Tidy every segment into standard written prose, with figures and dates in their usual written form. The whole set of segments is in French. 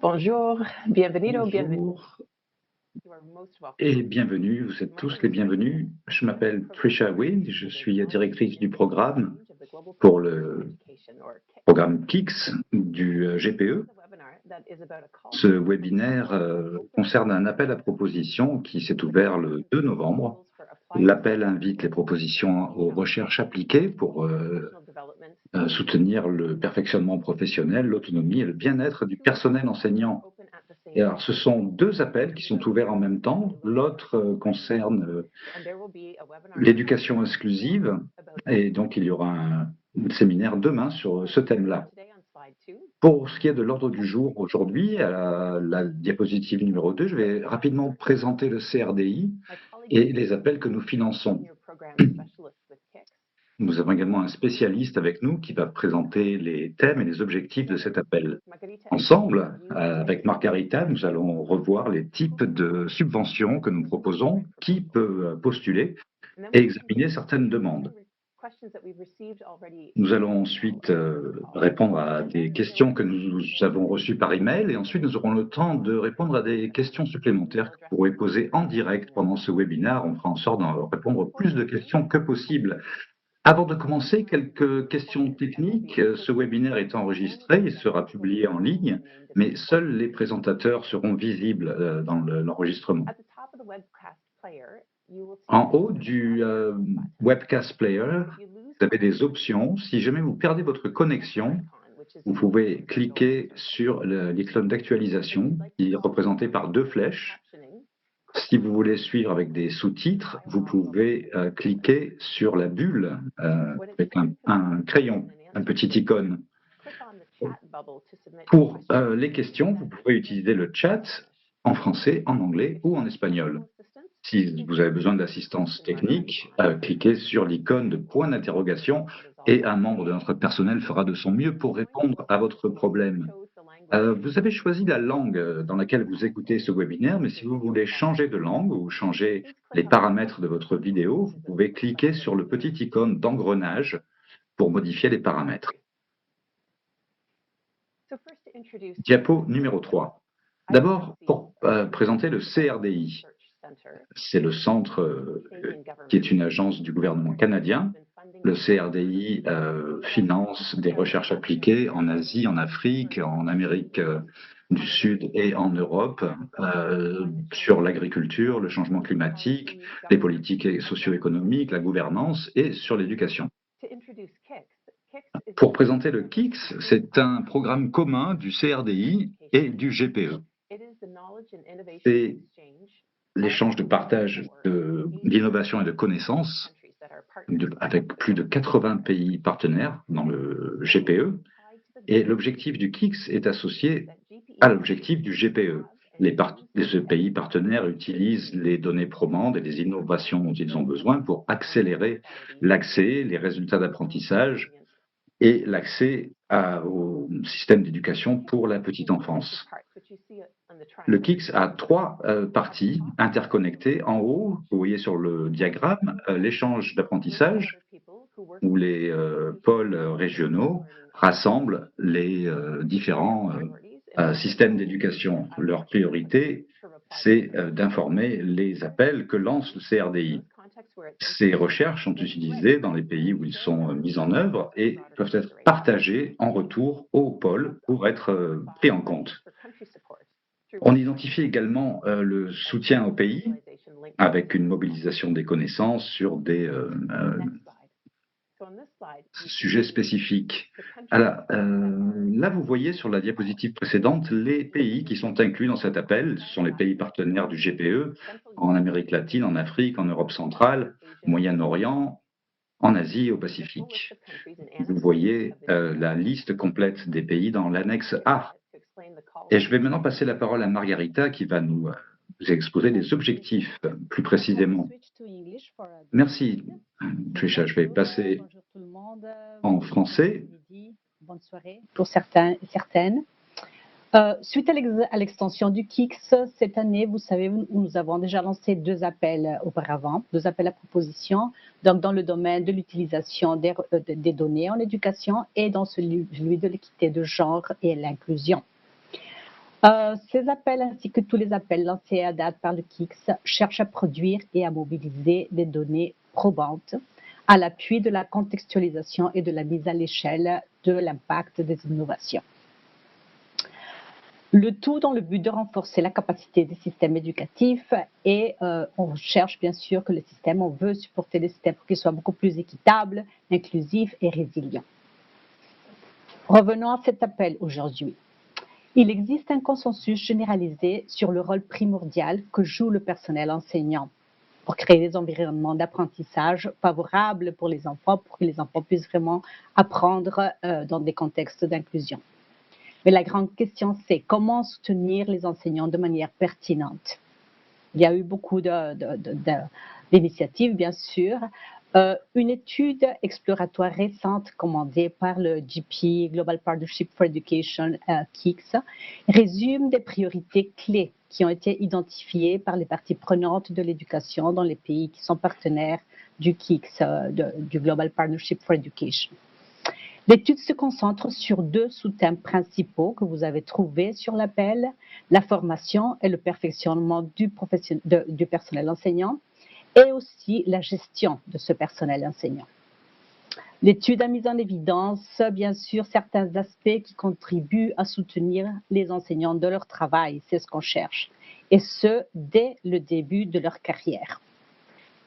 Bonjour, bienvenido, bienvenido. Bonjour You are most welcome. et bienvenue, vous êtes tous les bienvenus. Je m'appelle Trisha Wind, je suis directrice du programme pour le programme KICS du GPE. Ce webinaire concerne un appel à propositions qui s'est ouvert le 2 novembre. L'appel invite les propositions aux recherches appliquées pour soutenir le perfectionnement professionnel, l'autonomie et le bien-être du personnel enseignant. Et alors, ce sont deux appels qui sont ouverts en même temps. L'autre concerne l'éducation exclusive, et donc il y aura un séminaire demain sur ce thème-là. Pour ce qui est de l'ordre du jour aujourd'hui, à la diapositive numéro 2, je vais rapidement présenter le CRDI et les appels que nous finançons. Nous avons également un spécialiste avec nous qui va présenter les thèmes et les objectifs de cet appel. Ensemble, avec Margarita, nous allons revoir les types de subventions que nous proposons, qui peut postuler et examiner certaines demandes. Nous allons ensuite répondre à des questions que nous avons reçues par email et ensuite nous aurons le temps de répondre à des questions supplémentaires que vous pourrez poser en direct pendant ce webinaire. On fera en sorte d'en répondre plus de questions que possible. Avant de commencer, quelques questions techniques. Ce webinaire est enregistré, il sera publié en ligne, mais seuls les présentateurs seront visibles dans l'enregistrement. En haut du webcast player, vous avez des options. Si jamais vous perdez votre connexion, vous pouvez cliquer sur l'icône d'actualisation qui est représenté par deux flèches. Si vous voulez suivre avec des sous-titres, vous pouvez cliquer sur la bulle avec un crayon, un petit icône. Pour les questions, vous pouvez utiliser le chat en français, en anglais ou en espagnol. Si vous avez besoin d'assistance technique, cliquez sur l'icône de point d'interrogation et un membre de notre personnel fera de son mieux pour répondre à votre problème. Vous avez choisi la langue dans laquelle vous écoutez ce webinaire, mais si vous voulez changer de langue ou changer les paramètres de votre vidéo, vous pouvez cliquer sur le petit icône d'engrenage pour modifier les paramètres. Diapo numéro 3. D'abord, pour présenter le CRDI. C'est le centre qui est une agence du gouvernement canadien. Le CRDI finance des recherches appliquées en Asie, en Afrique, en Amérique du Sud et en Europe sur l'agriculture, le changement climatique, les politiques socio-économiques, la gouvernance et sur l'éducation. Pour présenter le KICS, c'est un programme commun du CRDI et du GPE. C'est l'échange de partage d'innovation et de connaissances avec plus de 80 pays partenaires dans le GPE. Et l'objectif du KICS est associé à l'objectif du GPE. Les pays partenaires utilisent les données probantes et les innovations dont ils ont besoin pour accélérer l'accès, les résultats d'apprentissage et l'accès au système d'éducation pour la petite enfance. Le KICS a trois parties interconnectées. En haut, vous voyez sur le diagramme, l'échange d'apprentissage, où les pôles régionaux rassemblent les différents systèmes d'éducation. Leur priorité, c'est d'informer les appels que lance le CRDI. Ces recherches sont utilisées dans les pays où ils sont mis en œuvre et peuvent être partagées en retour au pôle pour être pris en compte. On identifie également le soutien au pays avec une mobilisation des connaissances sur des sujets spécifiques. Alors, là, vous voyez sur la diapositive précédente les pays qui sont inclus dans cet appel. Ce sont les pays partenaires du GPE en Amérique latine, en Afrique, en Europe centrale, au Moyen-Orient, en Asie et au Pacifique. Vous voyez la liste complète des pays dans l'annexe A. Et je vais maintenant passer la parole à Margarita qui va nous exposer les objectifs plus précisément. Merci, Trisha. Je vais passer en français. Bonne soirée pour certains et certaines. Suite à l'extension du KICS, cette année, vous savez, nous avons déjà lancé deux appels auparavant, deux appels à proposition, donc dans le domaine de l'utilisation des données en éducation et dans celui de l'équité de genre et l'inclusion. Ces appels ainsi que tous les appels lancés à date par le KICS cherchent à produire et à mobiliser des données probantes à l'appui de la contextualisation et de la mise à l'échelle de l'impact des innovations. Le tout dans le but de renforcer la capacité des systèmes éducatifs et on cherche bien sûr que on veut supporter les systèmes pour qu'ils soient beaucoup plus équitables, inclusifs et résilients. Revenons à cet appel aujourd'hui. Il existe un consensus généralisé sur le rôle primordial que joue le personnel enseignant pour créer des environnements d'apprentissage favorables pour les enfants, pour que les enfants puissent vraiment apprendre dans des contextes d'inclusion. Mais la grande question, c'est comment soutenir les enseignants de manière pertinente. Il y a eu beaucoup d'initiatives, bien sûr. Une étude exploratoire récente commandée par le GP, Global Partnership for Education, KICS, résume des priorités clés qui ont été identifiées par les parties prenantes de l'éducation dans les pays qui sont partenaires du KICS, du Global Partnership for Education. L'étude se concentre sur deux sous-thèmes principaux que vous avez trouvés sur l'appel, la formation et le perfectionnement du personnel enseignant et aussi la gestion de ce personnel enseignant. L'étude a mis en évidence, bien sûr, certains aspects qui contribuent à soutenir les enseignants de leur travail, c'est ce qu'on cherche, et ce, dès le début de leur carrière.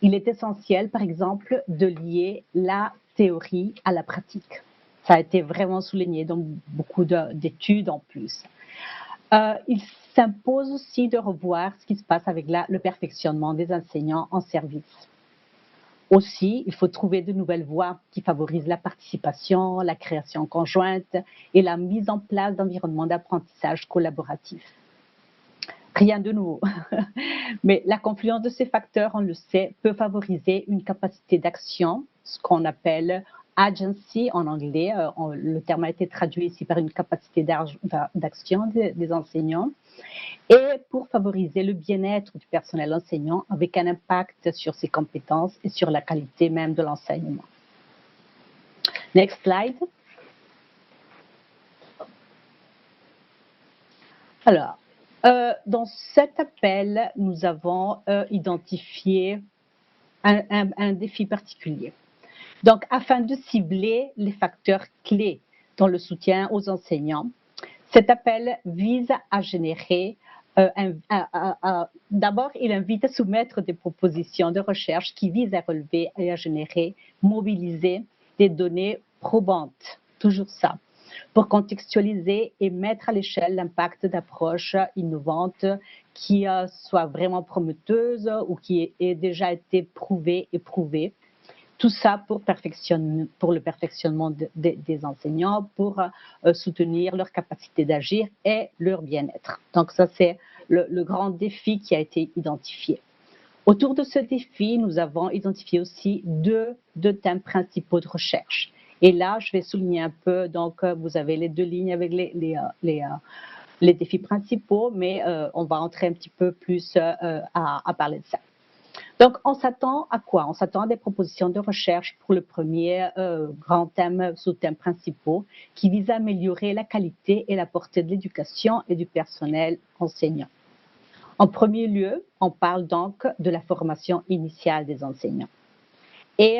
Il est essentiel, par exemple, de lier la théorie à la pratique. Ça a été vraiment souligné dans beaucoup d'études en plus. Il s'impose aussi de revoir ce qui se passe avec le perfectionnement des enseignants en service. Aussi, il faut trouver de nouvelles voies qui favorisent la participation, la création conjointe et la mise en place d'environnements d'apprentissage collaboratifs. Rien de nouveau, mais la confluence de ces facteurs, on le sait, peut favoriser une capacité d'action, ce qu'on appelle agency en anglais. Le terme a été traduit ici par une capacité d'action des enseignants, et pour favoriser le bien-être du personnel enseignant avec un impact sur ses compétences et sur la qualité même de l'enseignement. Next slide. Alors, dans cet appel, nous avons identifié un défi particulier. Donc, afin de cibler les facteurs clés dans le soutien aux enseignants, cet appel vise à générer, d'abord, il invite à soumettre des propositions de recherche qui visent à relever et à générer, mobiliser des données probantes, toujours ça, pour contextualiser et mettre à l'échelle l'impact d'approches innovantes qui soient vraiment prometteuses ou qui aient déjà été prouvées et prouvées. Tout ça pour le perfectionnement des enseignants, pour soutenir leur capacité d'agir et leur bien-être. Donc ça, c'est le grand défi qui a été identifié. Autour de ce défi, nous avons identifié aussi deux thèmes principaux de recherche. Et là, je vais souligner un peu, donc vous avez les deux lignes avec les défis principaux, mais on va entrer un petit peu plus à parler de ça. Donc, on s'attend à quoi? On s'attend à des propositions de recherche pour le premier grand thème, sous-thème principaux, qui visent à améliorer la qualité et la portée de l'éducation et du personnel enseignant. En premier lieu, on parle donc de la formation initiale des enseignants. Et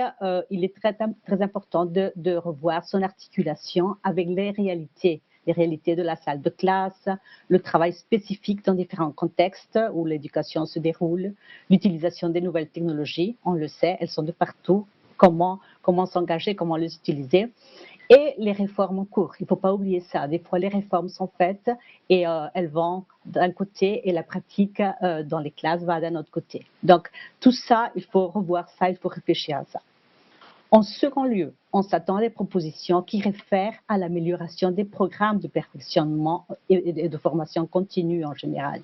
il est très important de revoir son articulation avec les réalités de la salle de classe, le travail spécifique dans différents contextes où l'éducation se déroule, l'utilisation des nouvelles technologies, on le sait, elles sont de partout, comment s'engager, comment les utiliser, et les réformes en cours. Il ne faut pas oublier ça. Des fois, les réformes sont faites et elles vont d'un côté et la pratique dans les classes va d'un autre côté. Donc, tout ça, il faut revoir ça, il faut réfléchir à ça. En second lieu, on s'attend à des propositions qui réfèrent à l'amélioration des programmes de perfectionnement et de formation continue en général.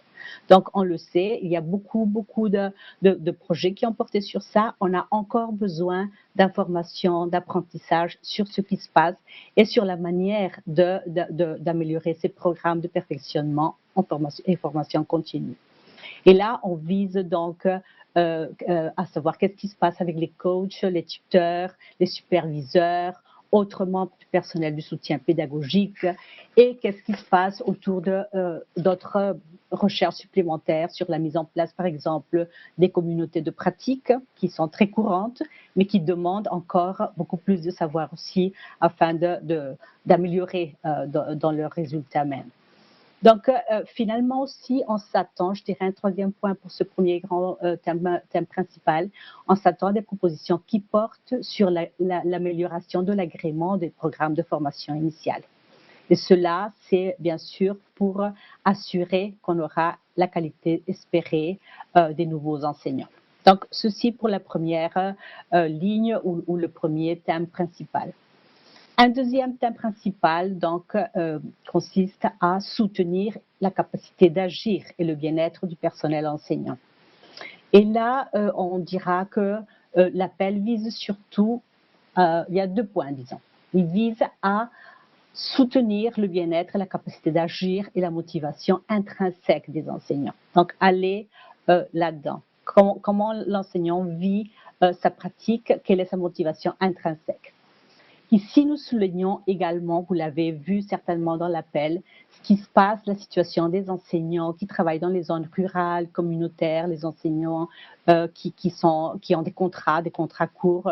Donc, on le sait, il y a beaucoup de projets qui ont porté sur ça. On a encore besoin d'informations, d'apprentissage sur ce qui se passe et sur la manière d'améliorer ces programmes de perfectionnement en formation continue. Et là, on vise donc à savoir qu'est-ce qui se passe avec les coachs, les tuteurs, les superviseurs. autres membres du personnel du soutien pédagogique et qu'est-ce qui se passe autour d'autres recherches supplémentaires sur la mise en place, par exemple, des communautés de pratique qui sont très courantes, mais qui demandent encore beaucoup plus de savoir aussi afin d'améliorer dans leurs résultats même. Donc, finalement aussi, on s'attend, je dirais un troisième point pour ce premier grand thème principal, on s'attend à des propositions qui portent sur l'amélioration de l'agrément des programmes de formation initiale. Et cela, c'est bien sûr pour assurer qu'on aura la qualité espérée des nouveaux enseignants. Donc, ceci pour la première ligne ou le premier thème principal. Un deuxième thème principal donc, consiste à soutenir la capacité d'agir et le bien-être du personnel enseignant. Et là, on dira que l'appel vise surtout, il y a 2 points, disons. Il vise à soutenir le bien-être, la capacité d'agir et la motivation intrinsèque des enseignants. Donc, aller là-dedans. Comment l'enseignant vit sa pratique, quelle est sa motivation intrinsèque. Ici, nous soulignons également, vous l'avez vu certainement dans l'appel, ce qui se passe, la situation des enseignants qui travaillent dans les zones rurales, communautaires, les enseignants qui ont des contrats courts,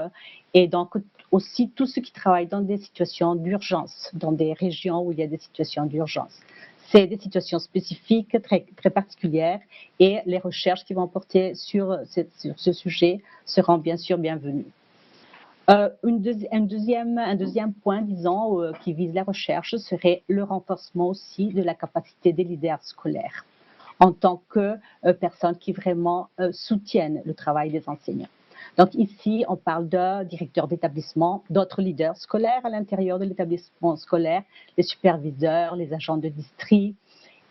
et donc aussi tous ceux qui travaillent dans des situations d'urgence, dans des régions où il y a des situations d'urgence. C'est des situations spécifiques, très, très particulières, et les recherches qui vont porter sur ce sujet seront bien sûr bienvenues. Un deuxième point, disons, qui vise la recherche serait le renforcement aussi de la capacité des leaders scolaires en tant que personnes qui vraiment soutiennent le travail des enseignants. Donc ici, on parle de directeurs d'établissement, d'autres leaders scolaires à l'intérieur de l'établissement scolaire, les superviseurs, les agents de district,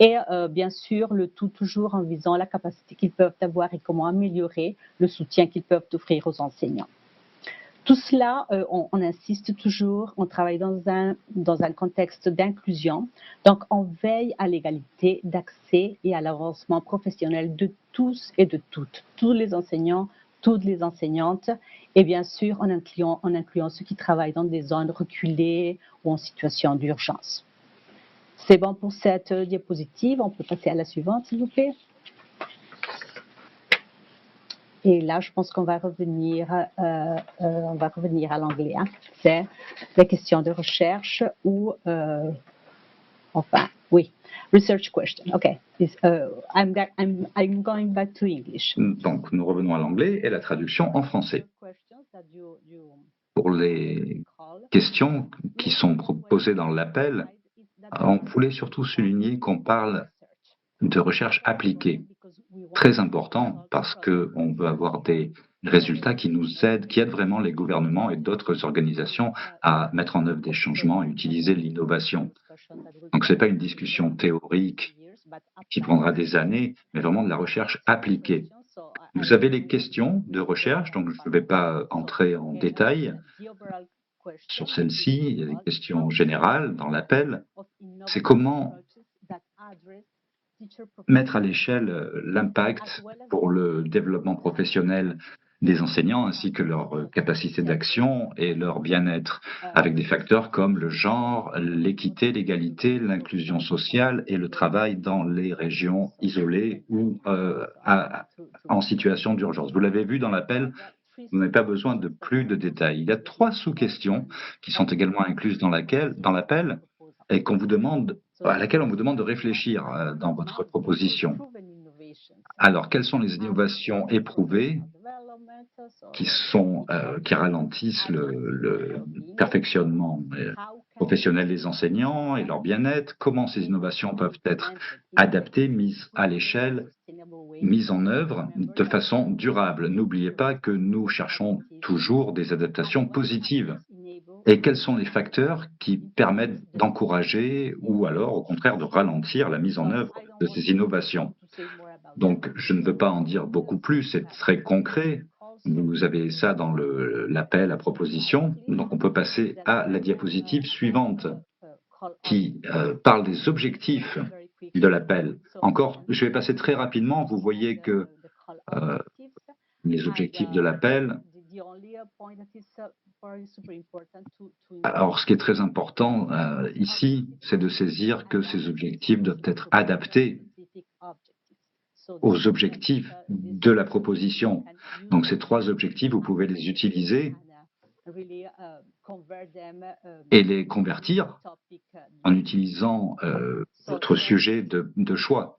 et bien sûr, le tout toujours en visant la capacité qu'ils peuvent avoir et comment améliorer le soutien qu'ils peuvent offrir aux enseignants. Tout cela, on insiste toujours, on travaille dans un contexte d'inclusion, donc on veille à l'égalité d'accès et à l'avancement professionnel de tous et de toutes, tous les enseignants, toutes les enseignantes, et bien sûr en incluant ceux qui travaillent dans des zones reculées ou en situation d'urgence. C'est bon pour cette diapositive, on peut passer à la suivante s'il vous plaît. Et là, je pense qu'on va revenir à l'anglais. Hein. C'est les questions de recherche ou, oui, research question. OK. I'm going back to English. Donc, nous revenons à l'anglais et la traduction en français. Pour les questions qui sont proposées dans l'appel, on voulait surtout souligner qu'on parle de recherche appliquée. Très important parce qu'on veut avoir des résultats qui aident vraiment les gouvernements et d'autres organisations à mettre en œuvre des changements et utiliser l'innovation. Donc ce n'est pas une discussion théorique qui prendra des années, mais vraiment de la recherche appliquée. Vous avez les questions de recherche, donc je ne vais pas entrer en détail sur celles-ci. Il y a des questions générales dans l'appel. C'est comment mettre à l'échelle l'impact pour le développement professionnel des enseignants ainsi que leur capacité d'action et leur bien-être, avec des facteurs comme le genre, l'équité, l'égalité, l'inclusion sociale et le travail dans les régions isolées ou en situation d'urgence. Vous l'avez vu dans l'appel, vous n'avez pas besoin de plus de détails. Il y a 3 sous-questions qui sont également incluses dans l'appel et à laquelle on vous demande de réfléchir dans votre proposition. Alors, quelles sont les innovations éprouvées qui ralentissent le perfectionnement professionnel des enseignants et leur bien-être? Comment ces innovations peuvent être adaptées, mises à l'échelle, mises en œuvre de façon durable? N'oubliez pas que nous cherchons toujours des adaptations positives. Et quels sont les facteurs qui permettent d'encourager ou alors, au contraire, de ralentir la mise en œuvre de ces innovations? Donc, je ne veux pas en dire beaucoup plus, c'est très concret. Vous avez ça dans l'appel à proposition. Donc, on peut passer à la diapositive suivante qui parle des objectifs de l'appel. Encore, je vais passer très rapidement. Vous voyez que les objectifs de l'appel Alors, ce qui est très important ici, c'est de saisir que ces objectifs doivent être adaptés aux objectifs de la proposition. Donc, ces 3 objectifs, vous pouvez les utiliser et les convertir en utilisant votre sujet de choix.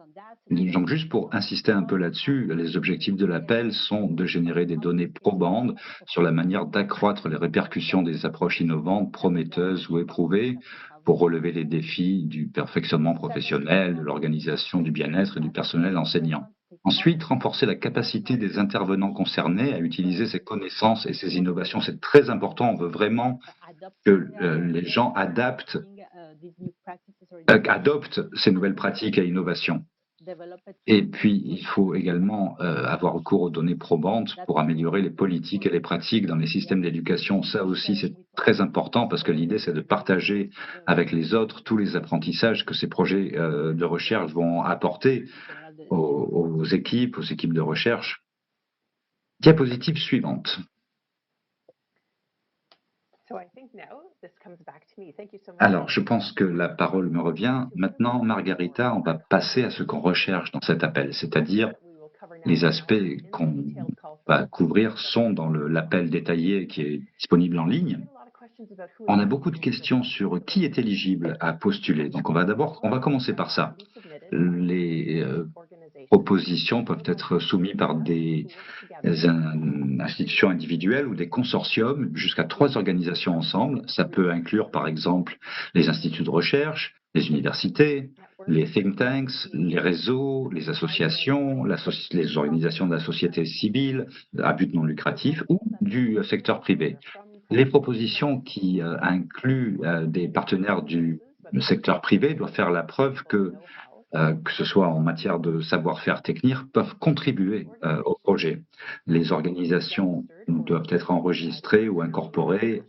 Donc, juste pour insister un peu là-dessus, les objectifs de l'appel sont de générer des données probantes sur la manière d'accroître les répercussions des approches innovantes, prometteuses ou éprouvées pour relever les défis du perfectionnement professionnel, de l'organisation du bien-être et du personnel enseignant. Ensuite, renforcer la capacité des intervenants concernés à utiliser ces connaissances et ces innovations. C'est très important. On veut vraiment que les gens adoptent ces nouvelles pratiques et innovations. Et puis, il faut également avoir recours aux données probantes pour améliorer les politiques et les pratiques dans les systèmes d'éducation. Ça aussi, c'est très important parce que l'idée, c'est de partager avec les autres tous les apprentissages que ces projets de recherche vont apporter aux équipes de recherche. Diapositive suivante. Alors, je pense que la parole me revient. Maintenant, Margarita, on va passer à ce qu'on recherche dans cet appel, c'est-à-dire les aspects qu'on va couvrir sont dans l'appel détaillé qui est disponible en ligne. On a beaucoup de questions sur qui est éligible à postuler. Donc, on va commencer par ça. Les propositions peuvent être soumises par des institutions individuelles ou des consortiums, jusqu'à 3 organisations ensemble. Ça peut inclure, par exemple, les instituts de recherche, les universités, les think tanks, les réseaux, les associations, les organisations de la société civile à but non lucratif ou du secteur privé. Les propositions qui incluent des partenaires du secteur privé doivent faire la preuve que ce soit en matière de savoir-faire technique, peuvent contribuer au projet. Les organisations doivent être enregistrées ou incorporées,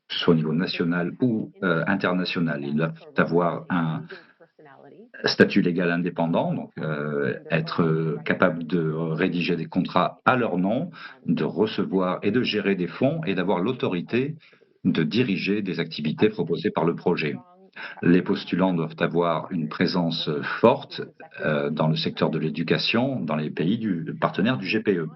que ce soit au niveau national ou international. Ils doivent avoir un statut légal indépendant, donc être capable de rédiger des contrats à leur nom, de recevoir et de gérer des fonds et d'avoir l'autorité de diriger des activités proposées par le projet. Les postulants doivent avoir une présence forte dans le secteur de l'éducation, dans les pays partenaires du GPE.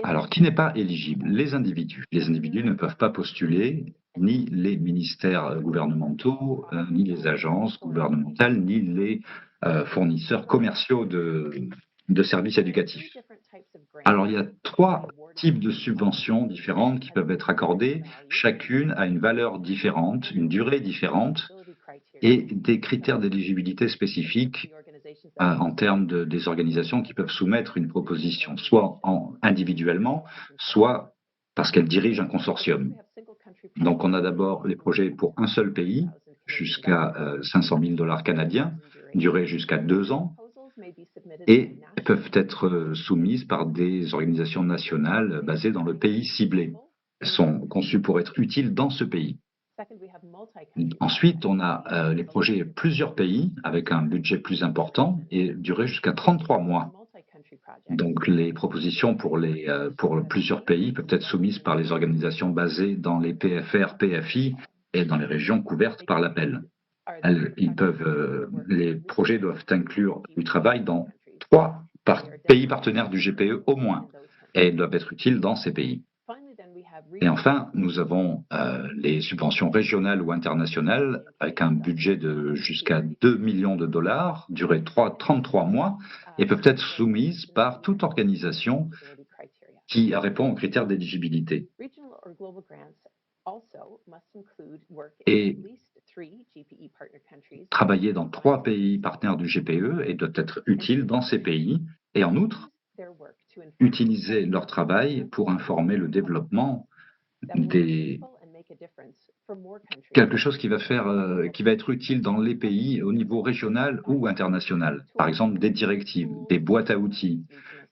Alors, qui n'est pas éligible? Les individus. Les individus ne peuvent pas postuler, ni les ministères gouvernementaux, ni les agences gouvernementales, ni les fournisseurs commerciaux de services éducatifs. Alors, il y a 3 types de subventions différentes qui peuvent être accordées. Chacune a une valeur différente, une durée différente et des critères d'éligibilité spécifiques en termes des organisations qui peuvent soumettre une proposition, soit individuellement, soit parce qu'elles dirigent un consortium. Donc, on a d'abord les projets pour un seul pays, jusqu'à 500 000 $ canadiens, durée jusqu'à 2 ans, et peuvent être soumises par des organisations nationales basées dans le pays ciblé. Elles sont conçues pour être utiles dans ce pays. Ensuite, on a les projets plusieurs pays avec un budget plus important et durée jusqu'à 33 mois. Donc, les propositions pour plusieurs pays peuvent être soumises par les organisations basées dans les PFR, PFI et dans les régions couvertes par l'appel. Les projets doivent inclure du travail dans 3 pays partenaires du GPE au moins et doivent être utiles dans ces pays. Et enfin, nous avons les subventions régionales ou internationales avec un budget de jusqu'à 2 millions de $, durée 33 mois, et peuvent être soumises par toute organisation qui répond aux critères d'éligibilité. Et travailler dans 3 pays partenaires du GPE et doivent être utiles dans ces pays. Et en outre, utiliser leur travail pour informer le développement quelque chose qui va être utile dans les pays au niveau régional ou international. Par exemple, des directives, des boîtes à outils,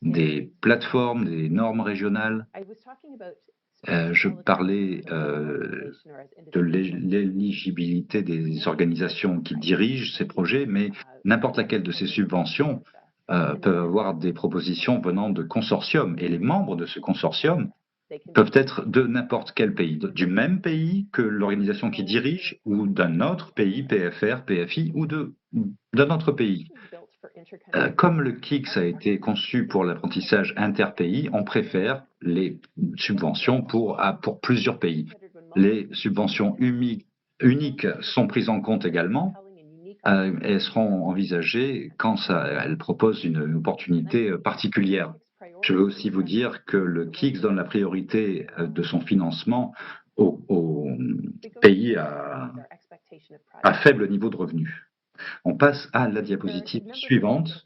des plateformes, des normes régionales. Je parlais de l'éligibilité des organisations qui dirigent ces projets, mais n'importe laquelle de ces subventions peuvent avoir des propositions venant de consortiums. Et les membres de ce consortium peuvent être de n'importe quel pays, du même pays que l'organisation qui dirige ou d'un autre pays, PFR, PFI, ou d'un autre pays. Comme le KICS a été conçu pour l'apprentissage interpays, on préfère les subventions pour plusieurs pays. Les subventions uniques sont prises en compte également. Elles seront envisagées quand elles proposent une opportunité particulière. Je veux aussi vous dire que le KICS donne la priorité de son financement aux pays à faible niveau de revenus. On passe à la diapositive suivante.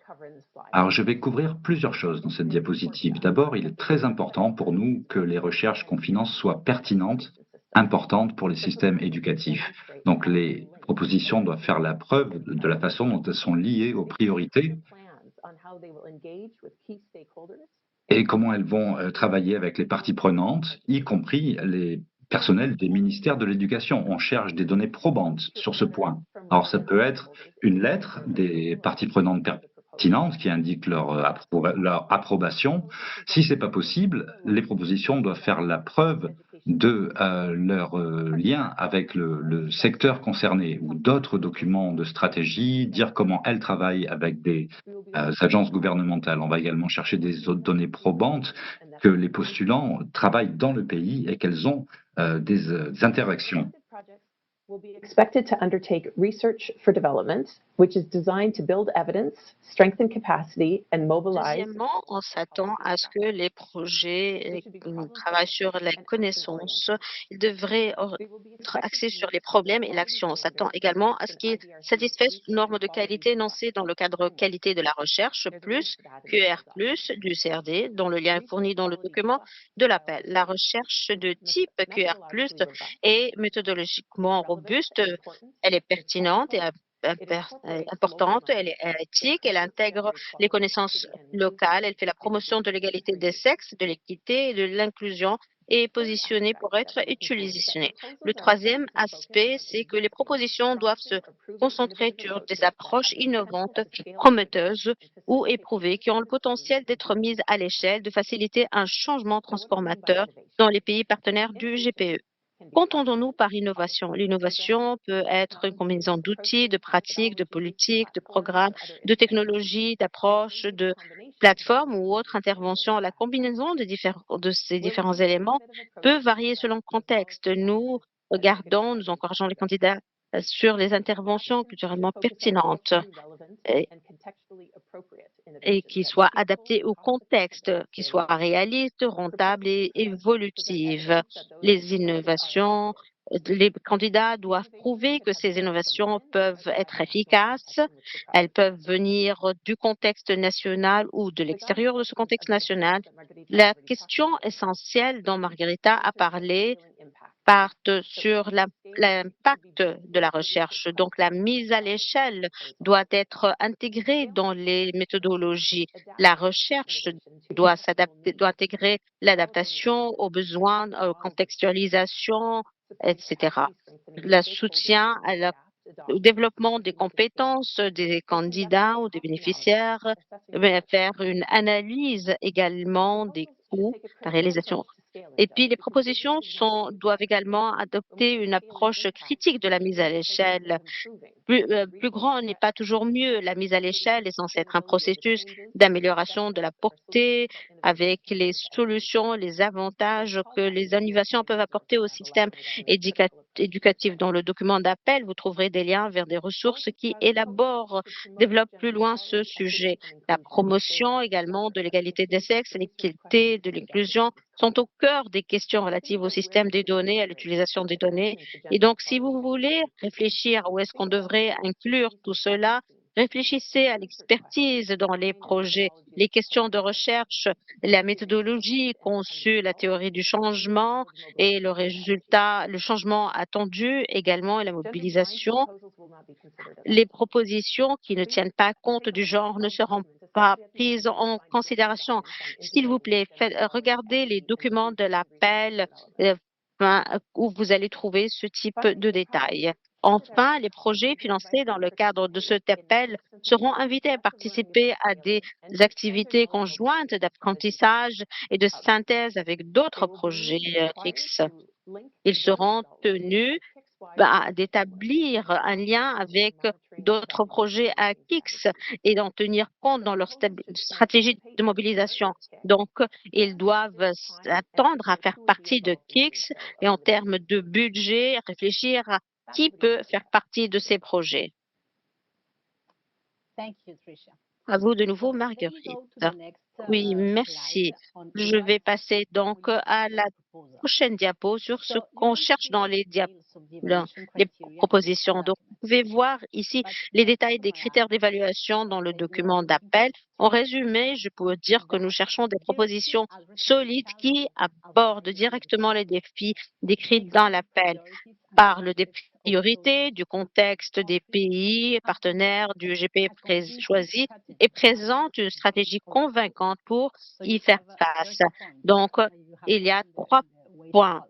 Alors, je vais couvrir plusieurs choses dans cette diapositive. D'abord, il est très important pour nous que les recherches qu'on finance soient pertinentes, importantes pour les systèmes éducatifs. Donc, les propositions doivent faire la preuve de la façon dont elles sont liées aux priorités et comment elles vont travailler avec les parties prenantes, y compris les personnels des ministères de l'Éducation. On cherche des données probantes sur ce point. Alors, ça peut être une lettre des parties prenantes pertinentes qui indiquent leur approbation. Si ce n'est pas possible, les propositions doivent faire la preuve de leur lien avec le secteur concerné ou d'autres documents de stratégie, dire comment elles travaillent avec des agences gouvernementales. On va également chercher des autres données probantes que les postulants travaillent dans le pays et qu'elles ont des interactions. Will be expected to undertake research for development, which is designed to build evidence, strengthen capacity, and mobilize. Deuxièmement, on s'attend à ce que les projets travaillent sur les connaissances. Ils devraient être axés sur les problèmes et l'action. On s'attend également à ce qu'ils satisfassent une norme de qualité énoncée dans le cadre qualité de la recherche, plus QR+, du CRD, dont le lien est fourni dans le document de l'appel. La recherche de type QR+, est méthodologiquement robuste, elle est pertinente et importante, elle est éthique, elle intègre les connaissances locales, elle fait la promotion de l'égalité des sexes, de l'équité et de l'inclusion et est positionnée pour être utilisée. Le troisième aspect, c'est que les propositions doivent se concentrer sur des approches innovantes, prometteuses ou éprouvées qui ont le potentiel d'être mises à l'échelle, de faciliter un changement transformateur dans les pays partenaires du GPE. Qu'entendons-nous par innovation? L'innovation peut être une combinaison d'outils, de pratiques, de politiques, de programmes, de technologies, d'approches, de plateformes ou autres interventions. La combinaison de ces différents éléments peut varier selon le contexte. Nous encourageons les candidats sur les interventions culturellement pertinentes et qui soient adaptées au contexte, qui soient réalistes, rentables et évolutives. Les innovations, les candidats doivent prouver que ces innovations peuvent être efficaces, elles peuvent venir du contexte national ou de l'extérieur de ce contexte national. La question essentielle dont Margarita a parlé partent sur l'impact de la recherche. Donc, la mise à l'échelle doit être intégrée dans les méthodologies. La recherche doit intégrer l'adaptation aux besoins, contextualisation, etc. Le soutien au développement des compétences des candidats ou des bénéficiaires, faire une analyse également des coûts, la réalisation. Et puis, les propositions doivent également adopter une approche critique de la mise à l'échelle. Plus grand n'est pas toujours mieux. La mise à l'échelle est censée être un processus d'amélioration de la portée avec les solutions, les avantages que les innovations peuvent apporter au système éducatif. Dans le document d'appel, vous trouverez des liens vers des ressources qui développent plus loin ce sujet. La promotion également de l'égalité des sexes, l'équité, de l'inclusion sont au cœur des questions relatives au système des données, à l'utilisation des données. Et donc, si vous voulez réfléchir à où est-ce qu'on devrait inclure tout cela, réfléchissez à l'expertise dans les projets, les questions de recherche, la méthodologie conçue, la théorie du changement et le changement attendu également et la mobilisation. Les propositions qui ne tiennent pas compte du genre ne seront pas prises en considération. S'il vous plaît, regardez les documents de l'appel où vous allez trouver ce type de détails. Enfin, les projets financés dans le cadre de cet appel seront invités à participer à des activités conjointes d'apprentissage et de synthèse avec d'autres projets KICS. Ils seront tenus d'établir un lien avec d'autres projets à KICS et d'en tenir compte dans leur stratégie de mobilisation. Donc, ils doivent s'attendre à faire partie de KICS et en termes de budget, réfléchir à qui peut faire partie de ces projets. À vous de nouveau, Marguerite. Oui, merci. Je vais passer donc à la prochaine diapo sur ce qu'on cherche dans les propositions. Donc, vous pouvez voir ici les détails des critères d'évaluation dans le document d'appel. En résumé, je peux dire que nous cherchons des propositions solides qui abordent directement les défis décrits dans l'appel, parlent des priorités, du contexte des pays partenaires du GP choisi et présente une stratégie convaincante pour y faire face. Donc, il y a 3 points.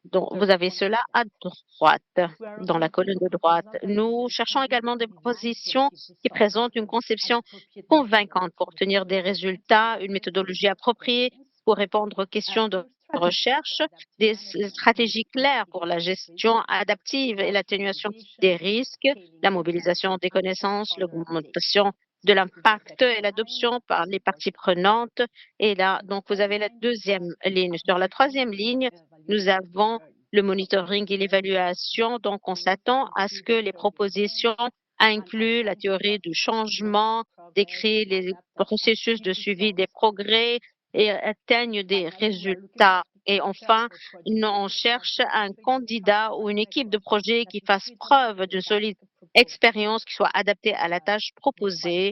Donc, vous avez cela à droite, dans la colonne de droite. Nous cherchons également des propositions qui présentent une conception convaincante pour obtenir des résultats, une méthodologie appropriée pour répondre aux questions de recherche, des stratégies claires pour la gestion adaptive et l'atténuation des risques, la mobilisation des connaissances, l'augmentation de l'impact et l'adoption par les parties prenantes. Et là, donc, vous avez la deuxième ligne. Sur la troisième ligne, nous avons le monitoring et l'évaluation. Donc, on s'attend à ce que les propositions incluent la théorie du changement, décrivent les processus de suivi des progrès et atteignent des résultats. Et enfin, on cherche un candidat ou une équipe de projet qui fasse preuve d'une solide expérience qui soit adaptée à la tâche proposée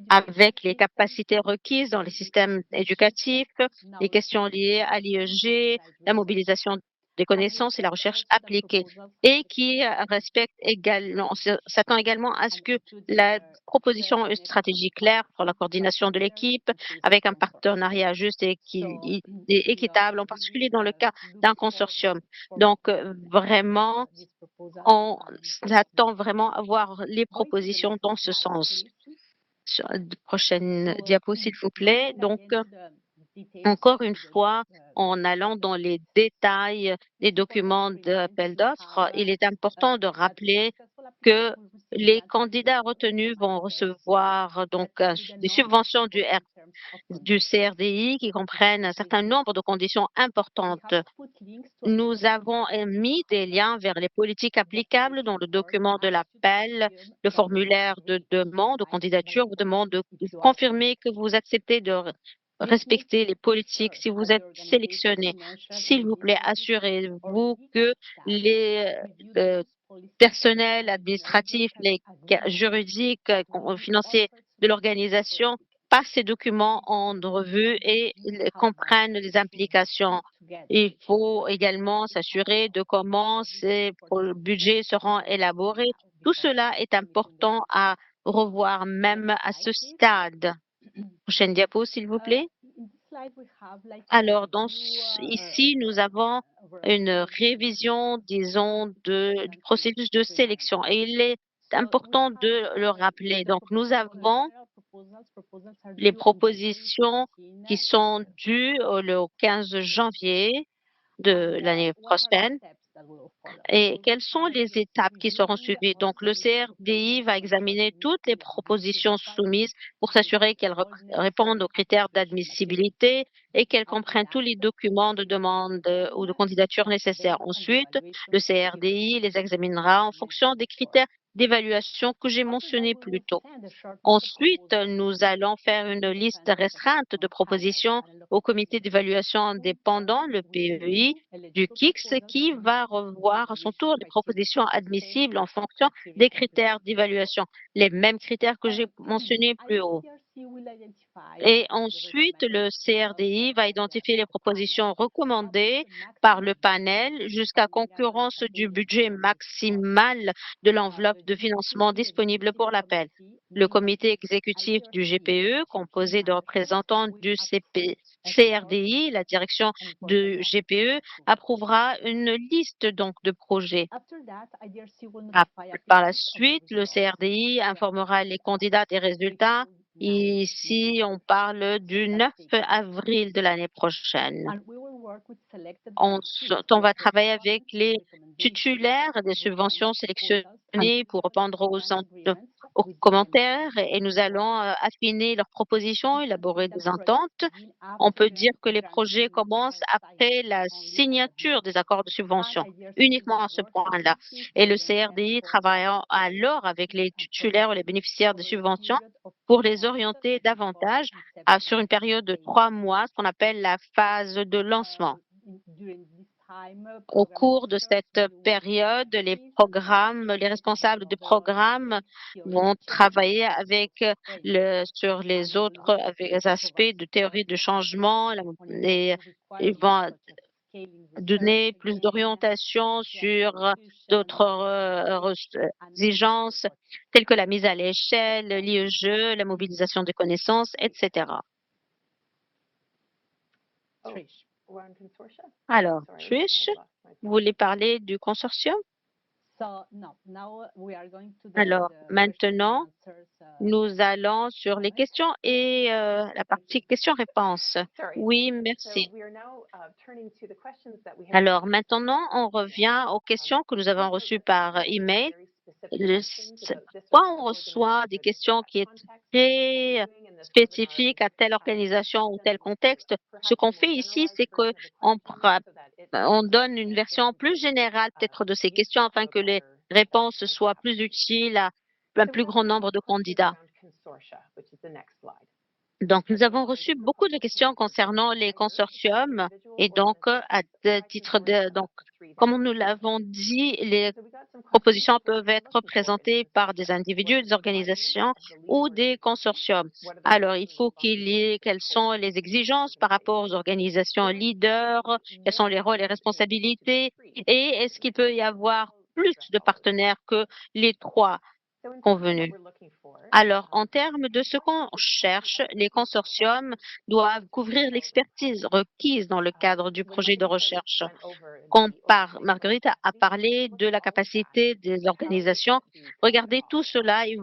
avec les capacités requises dans les systèmes éducatifs, les questions liées à l'IEG, la mobilisation des connaissances et la recherche appliquée, et qui respecte également, s'attend également à ce que la proposition ait une stratégie claire pour la coordination de l'équipe avec un partenariat juste et équitable, en particulier dans le cas d'un consortium. Donc, vraiment, on s'attend vraiment à voir les propositions dans ce sens. Sur la prochaine diapo, s'il vous plaît. Donc, encore une fois, en allant dans les détails des documents d'appel d'offres, il est important de rappeler que les candidats retenus vont recevoir donc des subventions du CRDI qui comprennent un certain nombre de conditions importantes. Nous avons mis des liens vers les politiques applicables dans le document de l'appel, le formulaire de demande de candidature vous demande de confirmer que vous acceptez de respecter les politiques si vous êtes sélectionné. S'il vous plaît, assurez-vous que les personnels administratifs, les juridiques, financiers de l'organisation passent ces documents en revue et comprennent les implications. Il faut également s'assurer de comment ces budgets seront élaborés. Tout cela est important à revoir même à ce stade. Prochaine diapo, s'il vous plaît. Alors, ici, nous avons une révision, disons, du processus de sélection et il est important de le rappeler. Donc, nous avons les propositions qui sont dues le 15 janvier de l'année prochaine. Et quelles sont les étapes qui seront suivies? Donc, le CRDI va examiner toutes les propositions soumises pour s'assurer qu'elles répondent aux critères d'admissibilité et qu'elles comprennent tous les documents de demande ou de candidature nécessaires. Ensuite, le CRDI les examinera en fonction des critères d'évaluation que j'ai mentionnés plus tôt. Ensuite, nous allons faire une liste restreinte de propositions au comité d'évaluation indépendant, le PEI, du KICS, qui va revoir à son tour les propositions admissibles en fonction des critères d'évaluation, les mêmes critères que j'ai mentionnés plus haut. Et ensuite, le CRDI va identifier les propositions recommandées par le panel jusqu'à concurrence du budget maximal de l'enveloppe de financement disponible pour l'appel. Le comité exécutif du GPE, composé de représentants du CRDI, la direction du GPE, approuvera une liste donc de projets. Par la suite, le CRDI informera les candidats des résultats. Ici, on parle du 9 avril de l'année prochaine. On va travailler avec les titulaires des subventions sélectionnées pour répondre aux commentaires et nous allons affiner leurs propositions, élaborer des ententes. On peut dire que les projets commencent après la signature des accords de subvention, uniquement à ce point-là. Et le CRDI travaillera alors avec les titulaires ou les bénéficiaires des subventions pour les orienter davantage sur une période de 3 mois, ce qu'on appelle la phase de lancement. Au cours de cette période, les responsables du programme vont travailler sur les autres aspects de théorie de changement et ils vont donner plus d'orientation sur d'autres exigences telles que la mise à l'échelle, l'IEG, la mobilisation des connaissances, etc. Alors, Trish, vous voulez parler du consortium? Alors, maintenant, nous allons sur les questions et la partie questions-réponses. Oui, merci. Alors, maintenant, on revient aux questions que nous avons reçues par email. Pourquoi on reçoit des questions qui sont très spécifiques à telle organisation ou tel contexte? Ce qu'on fait ici, c'est qu'on donne une version plus générale peut-être de ces questions afin que les réponses soient plus utiles à un plus grand nombre de candidats. Donc, nous avons reçu beaucoup de questions concernant les consortiums et donc, comme nous l'avons dit, les propositions peuvent être présentées par des individus, des organisations ou des consortiums. Alors, il faut quelles sont les exigences par rapport aux organisations leaders, quels sont les rôles et responsabilités et est-ce qu'il peut y avoir plus de partenaires que les 3 convenus? Alors, en termes de ce qu'on cherche, les consortiums doivent couvrir l'expertise requise dans le cadre du projet de recherche. Marguerite a parlé de la capacité des organisations. Regardez tout cela et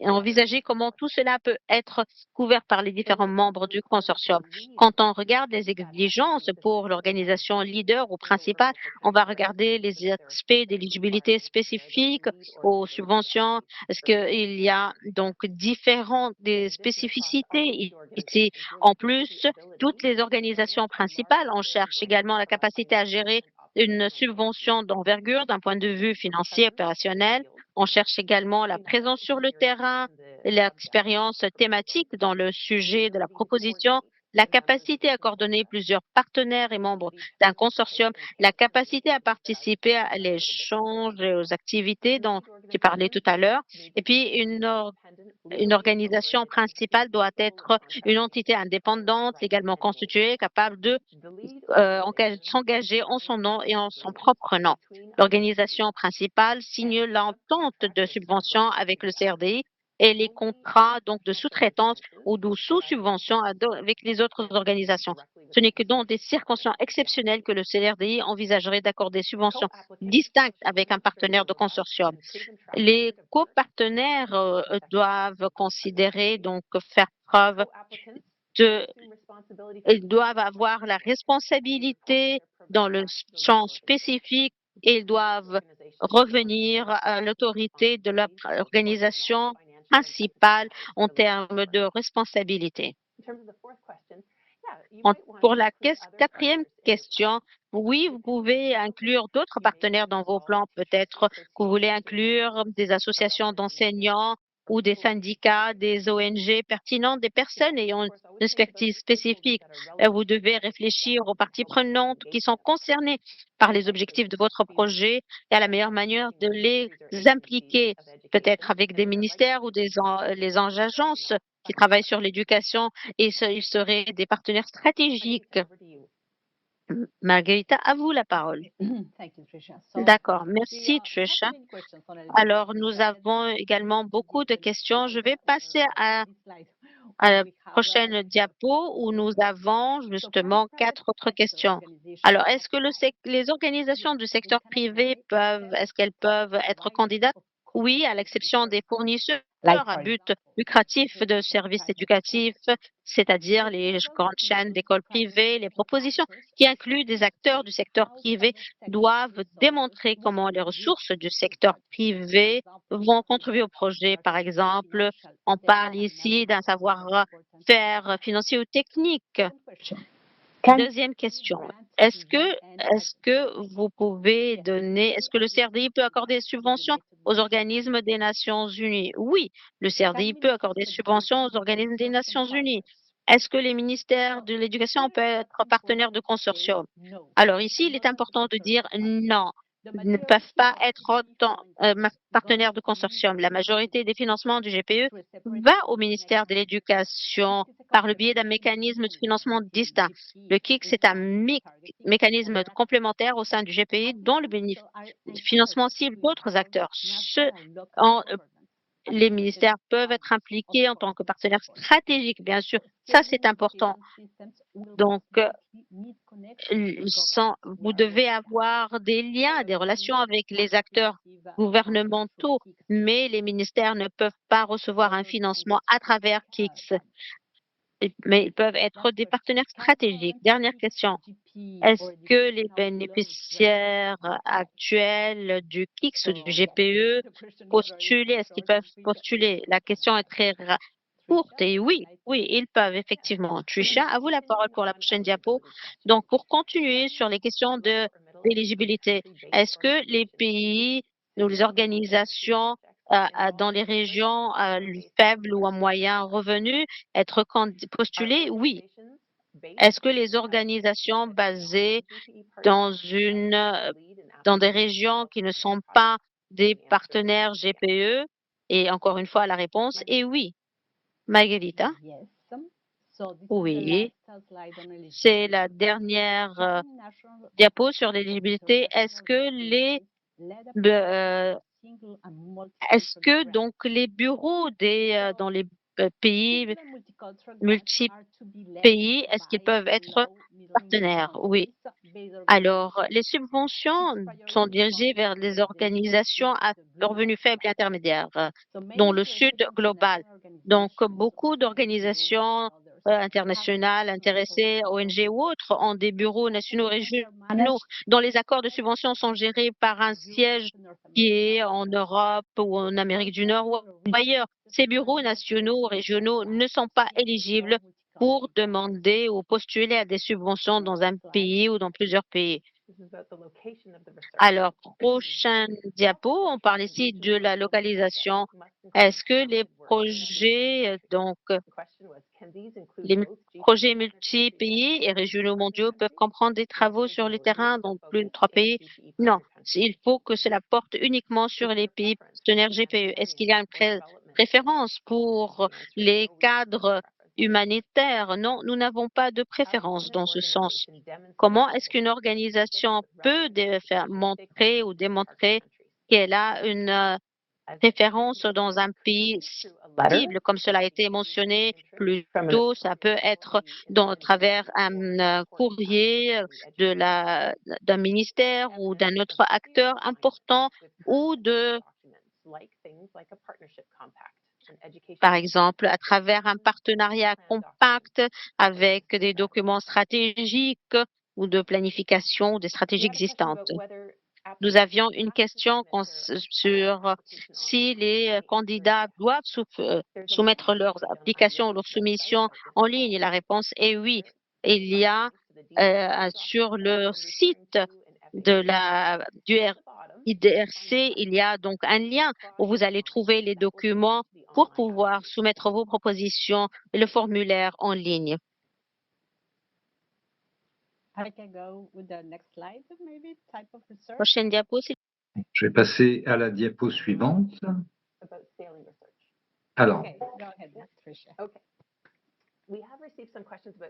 envisager comment tout cela peut être couvert par les différents membres du consortium. Quand on regarde les exigences pour l'organisation leader ou principale, on va regarder les aspects d'éligibilité spécifiques aux subventions. Est-ce qu'il y a donc des spécificités ici? En plus, toutes les organisations principales, on cherche également la capacité à gérer une subvention d'envergure d'un point de vue financier opérationnel. On cherche également la présence sur le terrain, l'expérience thématique dans le sujet de la proposition, la capacité à coordonner plusieurs partenaires et membres d'un consortium, la capacité à participer à l'échange et aux activités dont j'ai parlé tout à l'heure. Et puis, une organisation principale doit être une entité indépendante, légalement constituée, capable de s'engager en son nom et en son propre nom. L'organisation principale signe l'entente de subvention avec le CRDI et les contrats donc de sous-traitance ou de sous-subvention avec les autres organisations. Ce n'est que dans des circonstances exceptionnelles que le CRDI envisagerait d'accorder des subventions distinctes avec un partenaire de consortium. Les copartenaires doivent considérer, donc faire preuve ils doivent avoir la responsabilité dans le champ spécifique et ils doivent revenir à l'autorité de l'organisation principale en termes de responsabilité. Pour la 4e question, oui, vous pouvez inclure d'autres partenaires dans vos plans. Peut-être que vous voulez inclure des associations d'enseignants ou des syndicats, des ONG pertinentes, des personnes ayant une expertise spécifique. Vous devez réfléchir aux parties prenantes qui sont concernées par les objectifs de votre projet et à la meilleure manière de les impliquer, peut-être avec des ministères ou les agences qui travaillent sur l'éducation et ils seraient des partenaires stratégiques. Margarita, à vous la parole. D'accord, merci Trisha. Alors, nous avons également beaucoup de questions. Je vais passer à la prochaine diapo où nous avons justement 4 autres questions. Alors, est-ce que les organisations du secteur privé est-ce qu'elles peuvent être candidates? Oui, à l'exception des fournisseurs à but lucratif de services éducatifs, c'est-à-dire les grandes chaînes d'écoles privées. Les propositions qui incluent des acteurs du secteur privé doivent démontrer comment les ressources du secteur privé vont contribuer au projet. Par exemple, on parle ici d'un savoir-faire financier ou technique. Deuxième question. Est-ce que vous pouvez est-ce que le CRDI peut accorder des subventions aux organismes des Nations Unies? Oui, le CRDI peut accorder des subventions aux organismes des Nations Unies. Est-ce que les ministères de l'Éducation peuvent être partenaires de consortium? Alors ici, il est important de dire non. Ils ne peuvent pas être partenaires de consortium. La majorité des financements du GPE va au ministère de l'Éducation par le biais d'un mécanisme de financement distinct. Le KIC, c'est un mécanisme complémentaire au sein du GPI dont le financement cible d'autres acteurs. Les ministères peuvent être impliqués en tant que partenaires stratégiques, bien sûr. Ça, c'est important. Donc, vous devez avoir des liens, des relations avec les acteurs gouvernementaux, mais les ministères ne peuvent pas recevoir un financement à travers KICS. Mais ils peuvent être des partenaires stratégiques. Dernière question. Est-ce que les bénéficiaires actuels du KICS ou du GPE est-ce qu'ils peuvent postuler? La question est très courte et oui, ils peuvent effectivement. Trisha, à vous la parole pour la prochaine diapo. Donc, pour continuer sur les questions d'éligibilité, est-ce que les pays ou les organisations dans les régions faibles ou à moyen revenu être postulées? Oui. Est-ce que les organisations basées dans des régions qui ne sont pas des partenaires GPE? Et encore une fois, la réponse est oui. Margarita? Oui. C'est la dernière diapo sur l'éligibilité. Est-ce que donc les bureaux dans les pays multi-pays, est-ce qu'ils peuvent être partenaires? Oui. Alors, les subventions sont dirigées vers les organisations à revenus faibles et intermédiaires, dont le Sud global. Donc, beaucoup d'organisations internationales intéressées, ONG ou autres, ont des bureaux nationaux régionaux dont les accords de subvention sont gérés par un siège qui est en Europe ou en Amérique du Nord ou ailleurs. Ces bureaux nationaux ou régionaux ne sont pas éligibles pour demander ou postuler à des subventions dans un pays ou dans plusieurs pays. Alors, prochaine diapo, on parle ici de la localisation. Est-ce que les projets, les projets multi-pays et régionaux mondiaux peuvent comprendre des travaux sur le terrain dans plus de 3 pays? Non, il faut que cela porte uniquement sur les pays partenaires GPE. Est-ce qu'il y a une préférence pour les cadres humanitaires? Non, nous n'avons pas de préférence dans ce sens. Comment est-ce qu'une organisation peut faire montrer ou démontrer qu'elle a une préférence dans un pays cible, comme cela a été mentionné plus tôt? Ça peut être à travers un courrier d'un ministère ou d'un autre acteur important ou par exemple, à travers un partenariat compact avec des documents stratégiques ou de planification ou des stratégies existantes. Nous avions une question sur si les candidats doivent soumettre leurs applications ou leurs soumissions en ligne. La réponse est oui. Il y a sur le site du IDRC, il y a donc un lien où vous allez trouver les documents pour pouvoir soumettre vos propositions et le formulaire en ligne. Prochaine diapo, Je vais passer à la diapo suivante. Alors,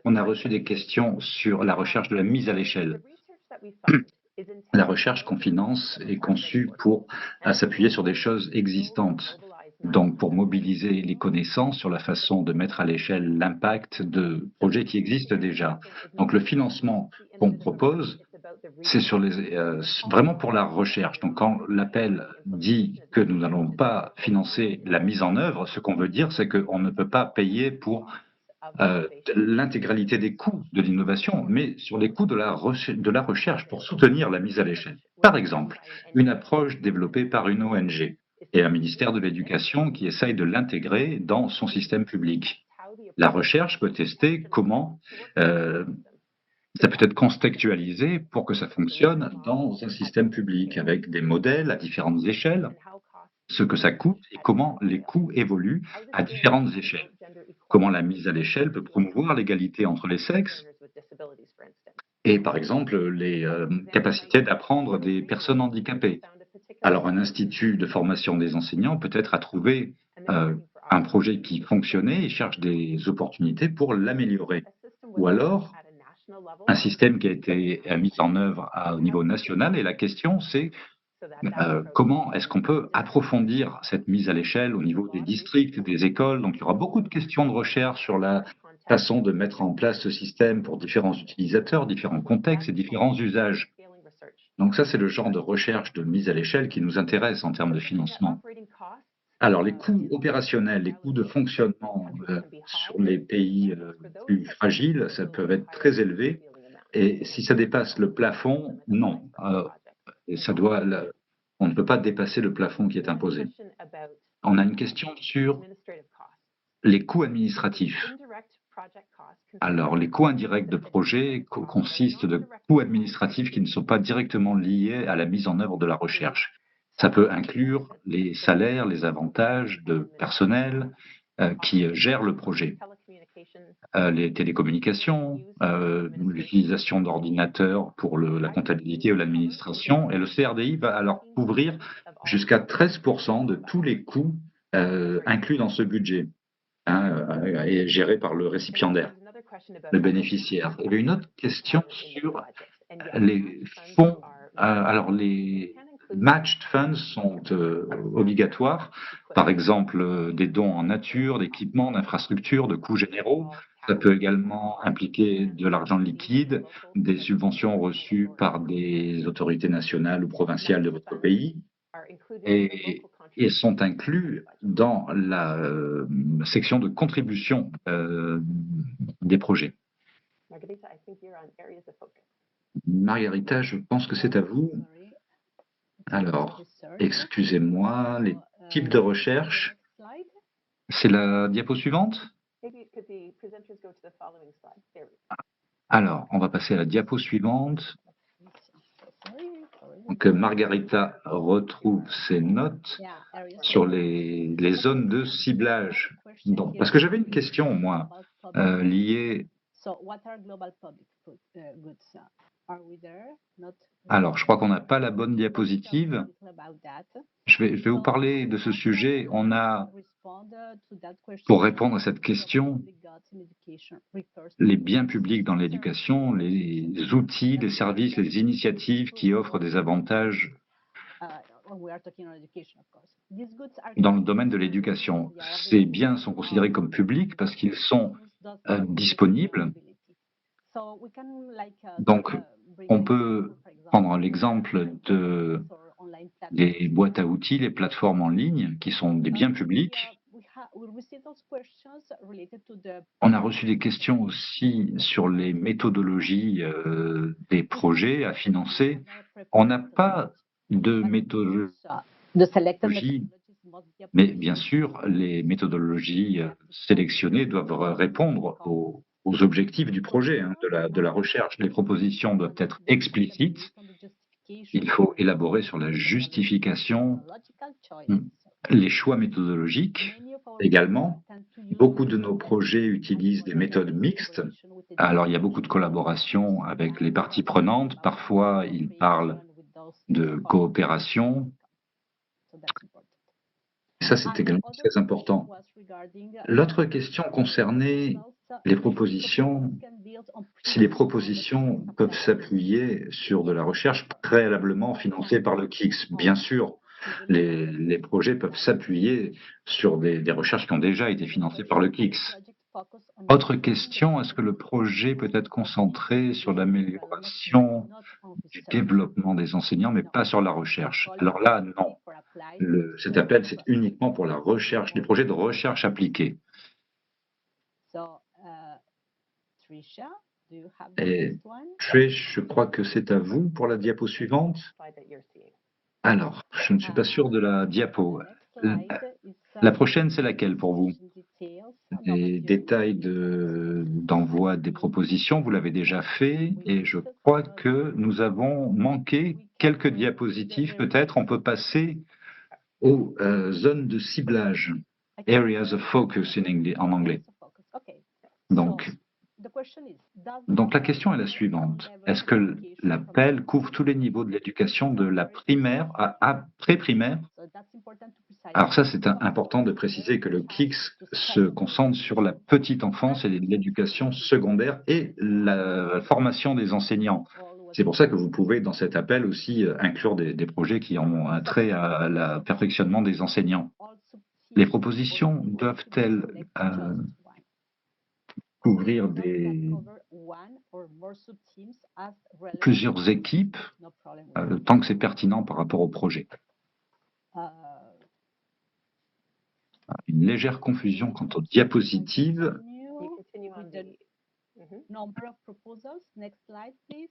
On a reçu des questions sur la recherche de la mise à l'échelle. La recherche qu'on finance est conçue pour s'appuyer sur des choses existantes, donc pour mobiliser les connaissances sur la façon de mettre à l'échelle l'impact de projets qui existent déjà. Donc le financement qu'on propose, c'est vraiment pour la recherche. Donc quand l'appel dit que nous n'allons pas financer la mise en œuvre, ce qu'on veut dire, c'est qu'on ne peut pas payer pour l'intégralité des coûts de l'innovation, mais sur les coûts de la recherche pour soutenir la mise à l'échelle. Par exemple, une approche développée par une ONG et un ministère de l'Éducation qui essaye de l'intégrer dans son système public. La recherche peut tester comment ça peut être contextualisé pour que ça fonctionne dans un système public avec des modèles à différentes échelles, ce que ça coûte et comment les coûts évoluent à différentes échelles. Comment la mise à l'échelle peut promouvoir l'égalité entre les sexes et, par exemple, les capacités d'apprendre des personnes handicapées. Alors, un institut de formation des enseignants peut-être a trouvé un projet qui fonctionnait et cherche des opportunités pour l'améliorer. Ou alors, un système qui a été mis en œuvre au niveau national et la question, c'est comment est-ce qu'on peut approfondir cette mise à l'échelle au niveau des districts, des écoles. Donc, il y aura beaucoup de questions de recherche sur la façon de mettre en place ce système pour différents utilisateurs, différents contextes et différents usages. Donc ça, c'est le genre de recherche de mise à l'échelle qui nous intéresse en termes de financement. Alors, les coûts opérationnels, les coûts de fonctionnement sur les pays plus fragiles, ça peut être très élevé. Et si ça dépasse le plafond, non. On ne peut pas dépasser le plafond qui est imposé. On a une question sur les coûts administratifs. Alors, les coûts indirects de projet consistent de coûts administratifs qui ne sont pas directement liés à la mise en œuvre de la recherche. Ça peut inclure les salaires, les avantages de personnel qui gère le projet. Les télécommunications, l'utilisation d'ordinateurs pour la comptabilité ou l'administration. Et le CRDI va alors couvrir jusqu'à 13% de tous les coûts inclus dans ce budget et gérés par le récipiendaire, le bénéficiaire. Il y avait une autre question sur les fonds. Alors, les matched funds sont obligatoires, par exemple des dons en nature, d'équipements, d'infrastructures, de coûts généraux. Ça peut également impliquer de l'argent liquide, des subventions reçues par des autorités nationales ou provinciales de votre pays, et sont inclus dans la section de contribution des projets. Margarita, je pense que c'est à vous. Alors, excusez-moi, les types de recherche. C'est la diapo suivante? Alors, on va passer à la diapo suivante. Donc, Margarita retrouve ses notes sur les zones de ciblage. Donc, parce que j'avais une question, moi, liée... Alors, je crois qu'on n'a pas la bonne diapositive. Je vais vous parler de ce sujet. On a, pour répondre à cette question, les biens publics dans l'éducation, les outils, les services, les initiatives qui offrent des avantages dans le domaine de l'éducation. Ces biens sont considérés comme publics parce qu'ils sont disponibles. Donc, on peut prendre l'exemple des boîtes à outils, les plateformes en ligne, qui sont des biens publics. On a reçu des questions aussi sur les méthodologies des projets à financer. On n'a pas de méthodologie, mais bien sûr, les méthodologies sélectionnées doivent répondre aux objectifs du projet, de la recherche. Les propositions doivent être explicites. Il faut élaborer sur la justification, les choix méthodologiques également. Beaucoup de nos projets utilisent des méthodes mixtes. Alors, il y a beaucoup de collaboration avec les parties prenantes. Parfois, ils parlent de coopération. Et ça, c'est également très important. L'autre question concernait les propositions, si les propositions peuvent s'appuyer sur de la recherche préalablement financée par le KICS. Bien sûr, les projets peuvent s'appuyer sur des recherches qui ont déjà été financées par le KICS. Autre question, est-ce que le projet peut être concentré sur l'amélioration du développement des enseignants, mais pas sur la recherche? Alors là, non. Cet appel, c'est uniquement pour la recherche, des projets de recherche appliquée. Et Trish, je crois que c'est à vous pour la diapo suivante. Alors, je ne suis pas sûr de la diapo. La prochaine, c'est laquelle pour vous? Les détails d'envoi des propositions, vous l'avez déjà fait, et je crois que nous avons manqué quelques diapositives. Peut-être on peut passer aux zones de ciblage, areas of focus en anglais. Donc la question est la suivante. Est-ce que l'appel couvre tous les niveaux de l'éducation de la primaire à pré-primaire? Alors ça, c'est important de préciser que le KICS se concentre sur la petite enfance et l'éducation secondaire et la formation des enseignants. C'est pour ça que vous pouvez, dans cet appel aussi, inclure des projets qui ont un trait à le perfectionnement des enseignants. Les propositions doivent-elles couvrir plusieurs équipes, tant que c'est pertinent par rapport au projet? Une légère confusion quant aux diapositives.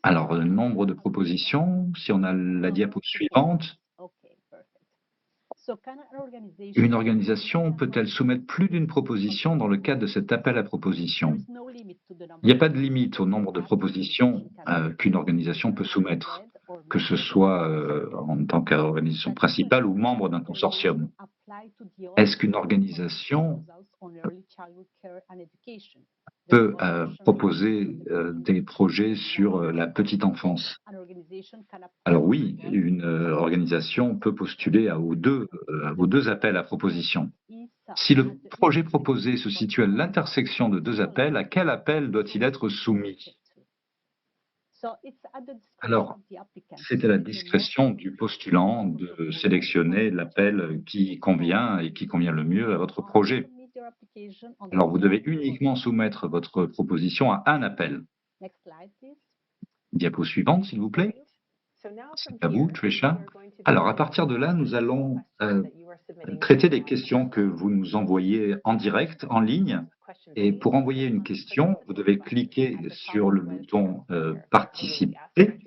Alors, le nombre de propositions, si on a la diapo suivante, une organisation peut-elle soumettre plus d'une proposition dans le cadre de cet appel à propositions? Il n'y a pas de limite au nombre de propositions qu'une organisation peut soumettre, que ce soit en tant qu'organisation principale ou membre d'un consortium. Est-ce qu'une organisation peut proposer des projets sur la petite enfance? Alors oui, une organisation peut postuler aux deux appels à proposition. Si le projet proposé se situe à l'intersection de deux appels, à quel appel doit-il être soumis? Alors, c'est à la discrétion du postulant de sélectionner l'appel qui convient et qui convient le mieux à votre projet. Alors, vous devez uniquement soumettre votre proposition à un appel. Diapo suivante, s'il vous plaît. C'est à vous, Trisha. Alors, à partir de là, nous allons traiter des questions que vous nous envoyez en direct, en ligne. Et pour envoyer une question, vous devez cliquer sur le bouton « Participer »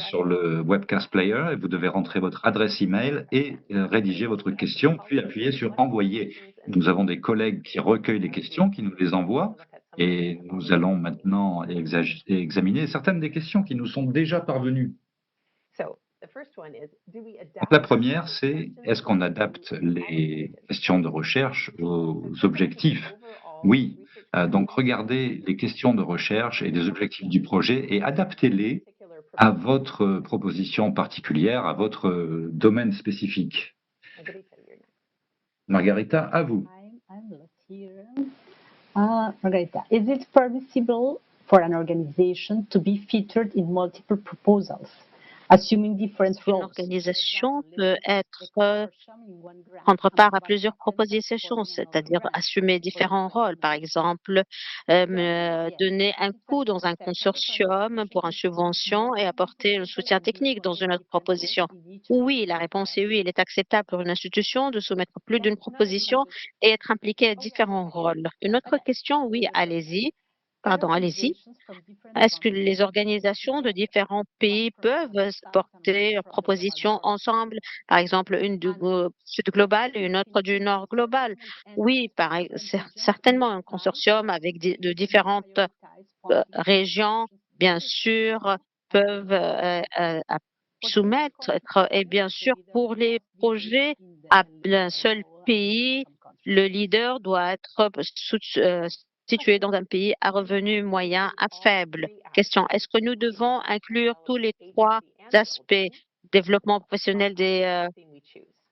sur le webcast player et vous devez rentrer votre adresse email et rédiger votre question, puis appuyer sur « Envoyer ». Nous avons des collègues qui recueillent les questions, qui nous les envoient et nous allons maintenant examiner certaines des questions qui nous sont déjà parvenues. Donc, la première, c'est est-ce qu'on adapte les questions de recherche aux objectifs? Oui, donc regardez les questions de recherche et des objectifs du projet et adaptez-les à votre proposition particulière, à votre domaine spécifique. Margarita, à vous. Margarita, is it permissible for an organization to be featured in multiple proposals? Une organisation peut prendre part à plusieurs propositions, c'est-à-dire assumer différents rôles. Par exemple, donner un coup dans un consortium pour une subvention et apporter un soutien technique dans une autre proposition. Oui, la réponse est oui. Il est acceptable pour une institution de soumettre plus d'une proposition et être impliquée à différents rôles. Une autre question, oui, allez-y. Pardon, allez-y. Est-ce que les organisations de différents pays peuvent porter leurs propositions ensemble, par exemple une du Sud global et une autre du Nord global? Oui, certainement un consortium avec de différentes régions, bien sûr, peuvent soumettre, et bien sûr, pour les projets à un seul pays, le leader doit être situé dans un pays à revenu moyen à faible. Question, est-ce que nous devons inclure tous les trois aspects, développement professionnel des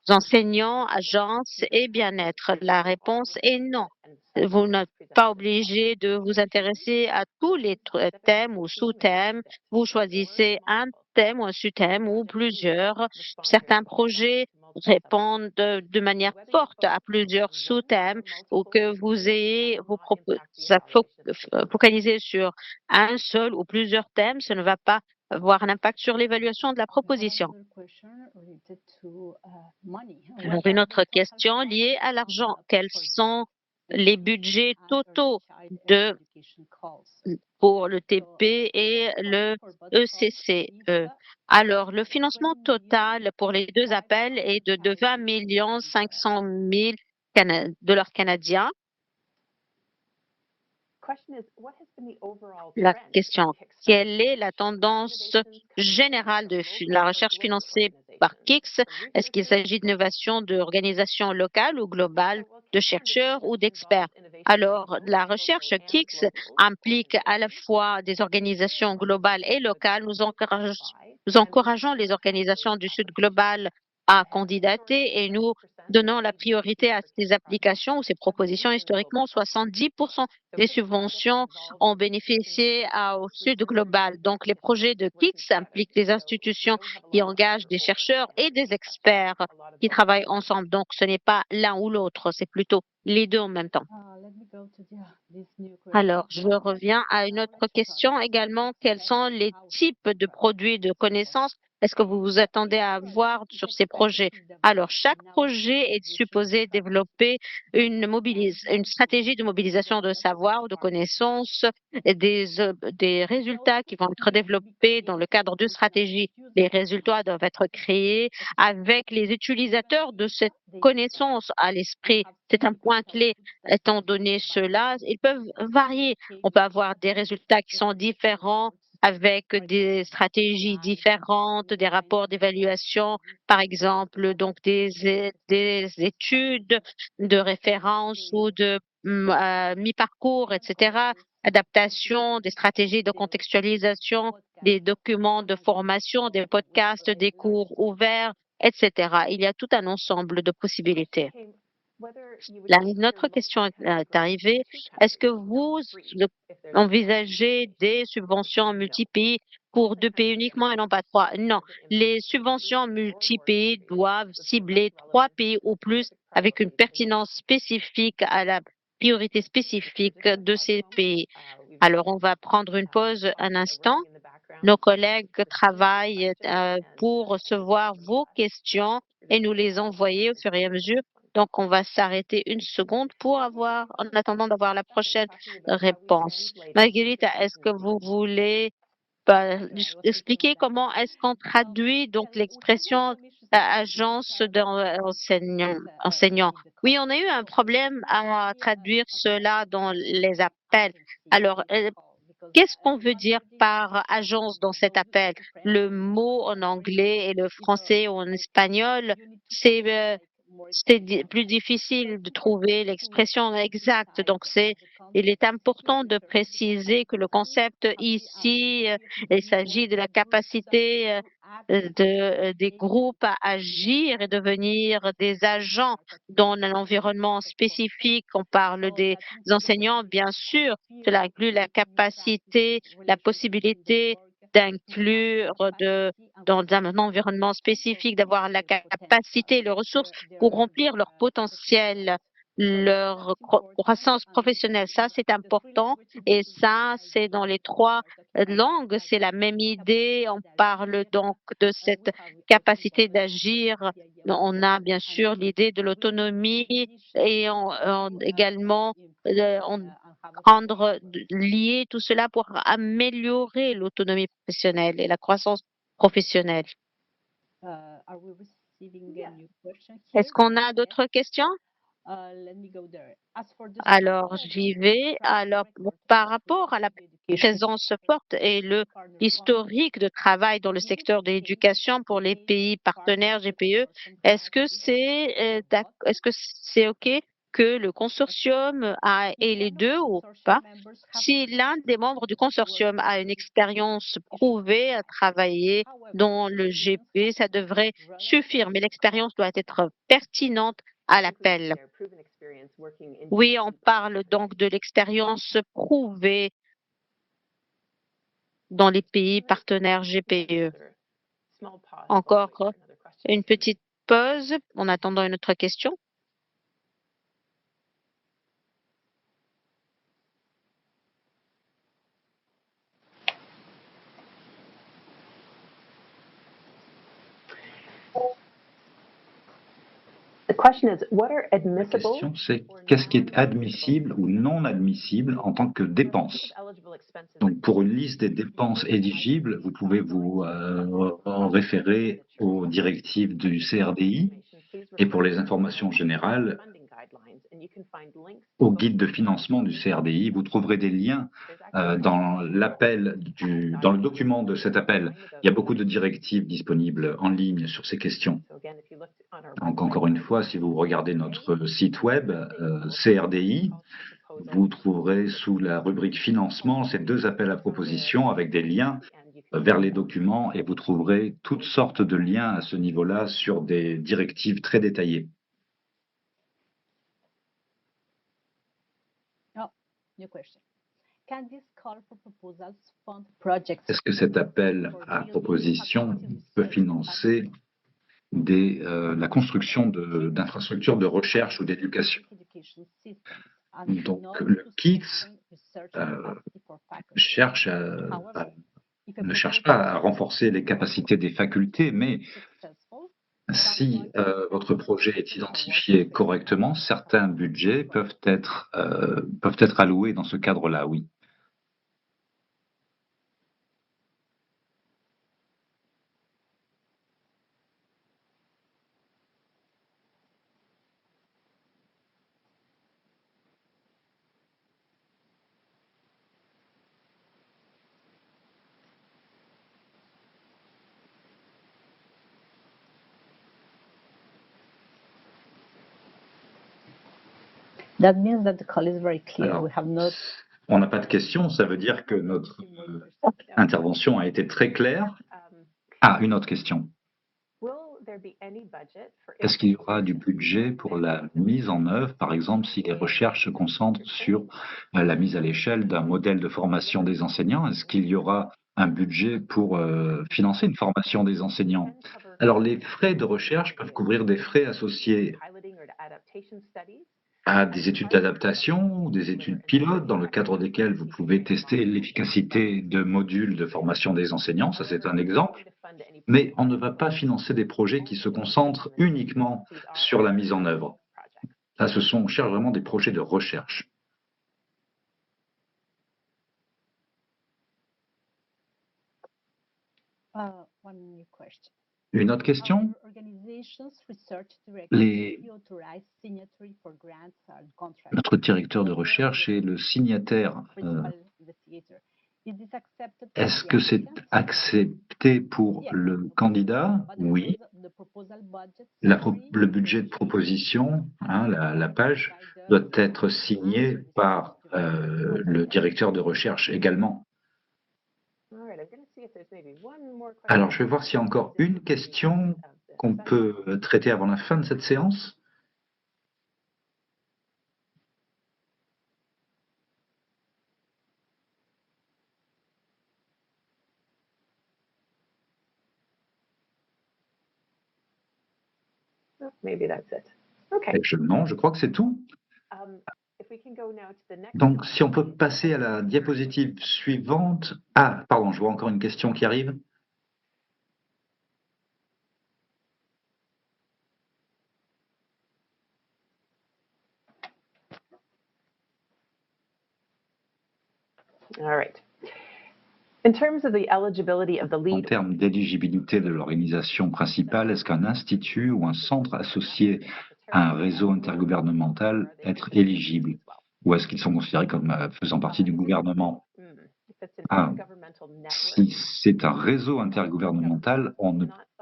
enseignants, agences et bien-être? La réponse est non. Vous n'êtes pas obligé de vous intéresser à tous les thèmes ou sous-thèmes. Vous choisissez un thème ou un sous-thème ou plusieurs. Certains projets répondent de manière forte à plusieurs sous-thèmes ou que vous ayez vous focaliser sur un seul ou plusieurs thèmes, ça ne va pas avoir un impact sur l'évaluation de la proposition. Alors, une autre question liée à l'argent. Quels sont les budgets totaux pour le TP et le ECCE? Alors, le financement total pour les deux appels est de 20 500 000 dollars canadiens. La question, quelle est la tendance générale de la recherche financée par KIX? Est-ce qu'il s'agit d'innovation d'organisations locales ou globales, de chercheurs ou d'experts? Alors, la recherche KIX implique à la fois des organisations globales et locales. Nous encourageons les organisations du Sud global à candidater et nous donnons la priorité à ces applications ou ces propositions. Historiquement, 70% des subventions ont bénéficié au Sud global. Donc, les projets de KIX impliquent des institutions qui engagent des chercheurs et des experts qui travaillent ensemble. Donc, ce n'est pas l'un ou l'autre, c'est plutôt les deux en même temps. Alors, je reviens à une autre question également. Quels sont les types de produits de connaissances? Est-ce que vous vous attendez à avoir sur ces projets? Alors, chaque projet est supposé développer une stratégie de mobilisation de savoir ou de connaissances, et des résultats qui vont être développés dans le cadre d'une stratégie. Les résultats doivent être créés avec les utilisateurs de cette connaissance à l'esprit. C'est un point clé. Étant donné cela, ils peuvent varier. On peut avoir des résultats qui sont différents avec des stratégies différentes, des rapports d'évaluation, par exemple, donc des études de référence ou de mi-parcours, etc., adaptation, des stratégies de contextualisation, des documents de formation, des podcasts, des cours ouverts, etc. Il y a tout un ensemble de possibilités. Notre question est arrivée. Est-ce que vous envisagez des subventions multi-pays pour 2 pays uniquement et non pas 3? Non. Les subventions multi-pays doivent cibler 3 pays ou plus avec une pertinence spécifique à la priorité spécifique de ces pays. Alors, on va prendre une pause un instant. Nos collègues travaillent pour recevoir vos questions et nous les envoyer au fur et à mesure. Donc, on va s'arrêter une seconde en attendant d'avoir la prochaine réponse. Marguerite, est-ce que vous voulez expliquer comment est-ce qu'on traduit donc l'expression agence d'enseignants? Oui, on a eu un problème à traduire cela dans les appels. Alors, qu'est-ce qu'on veut dire par agence dans cet appel? Le mot en anglais et le français ou en espagnol, c'est plus difficile de trouver l'expression exacte. Donc, il est important de préciser que le concept ici, il s'agit de la capacité des groupes à agir et devenir des agents dans un environnement spécifique. On parle des enseignants, bien sûr. Cela inclut la capacité, la possibilité d'inclure dans un environnement spécifique, d'avoir la capacité, les ressources pour remplir leur potentiel, leur croissance professionnelle. Ça, c'est important. Et ça, c'est dans les 3 langues. C'est la même idée. On parle donc de cette capacité d'agir. On a bien sûr l'idée de l'autonomie et également lier tout cela pour améliorer l'autonomie professionnelle et la croissance professionnelle. Est-ce qu'on a d'autres questions? Alors, j'y vais. Alors, par rapport à la présence forte et l'historique de travail dans le secteur de l'éducation pour les pays partenaires GPE, est-ce que c'est OK que le consortium ait les deux ou pas. Si l'un des membres du consortium a une expérience prouvée à travailler dans le GP, ça devrait suffire, mais l'expérience doit être pertinente à l'appel. Oui, on parle donc de l'expérience prouvée dans les pays partenaires GPE. Encore une petite pause en attendant une autre question. The question is, what are La admissible question, c'est qu'est-ce qui est admissible ou non admissible en tant que dépense? Donc, pour une liste des dépenses éligibles, vous pouvez vous référer aux directives du CRDI et pour les informations générales, au guide de financement du CRDI. Vous trouverez des liens dans le document de cet appel. Il y a beaucoup de directives disponibles en ligne sur ces questions. Donc, encore une fois, si vous regardez notre site web CRDI, vous trouverez sous la rubrique financement ces deux appels à propositions avec des liens vers les documents et vous trouverez toutes sortes de liens à ce niveau-là sur des directives très détaillées. Est-ce que cet appel à proposition peut financer la construction d'infrastructures de recherche ou d'éducation? Donc, le KICS ne cherche pas à renforcer les capacités des facultés, mais si votre projet est identifié correctement, certains budgets peuvent être alloués dans ce cadre-là, oui. That means that the call is very clear. Alors, We have not... on n'a pas de questions, ça veut dire que notre intervention a été très claire. Ah, une autre question. Est-ce qu'il y aura du budget pour la mise en œuvre, par exemple, si les recherches se concentrent sur la mise à l'échelle d'un modèle de formation des enseignants? Est-ce qu'il y aura un budget pour financer une formation des enseignants? Alors, les frais de recherche peuvent couvrir des frais associés à des études d'adaptation ou des études pilotes dans le cadre desquelles vous pouvez tester l'efficacité de modules de formation des enseignants, ça c'est un exemple, mais on ne va pas financer des projets qui se concentrent uniquement sur la mise en œuvre. Là, on cherche vraiment des projets de recherche. Une autre question? Notre directeur de recherche est le signataire. Est-ce que c'est accepté pour le candidat? Oui. Le budget de proposition, la page, doit être signé par le directeur de recherche également. Alors, je vais voir s'il y a encore une question qu'on peut traiter avant la fin de cette séance. Non, je crois que c'est tout. Donc, si on peut passer à la diapositive suivante. Ah, pardon, je vois encore une question qui arrive. En termes d'éligibilité de l'organisation principale, est-ce qu'un institut ou un centre associé à un réseau intergouvernemental est éligible? Ou est-ce qu'ils sont considérés comme faisant partie du gouvernement? Si c'est un réseau intergouvernemental,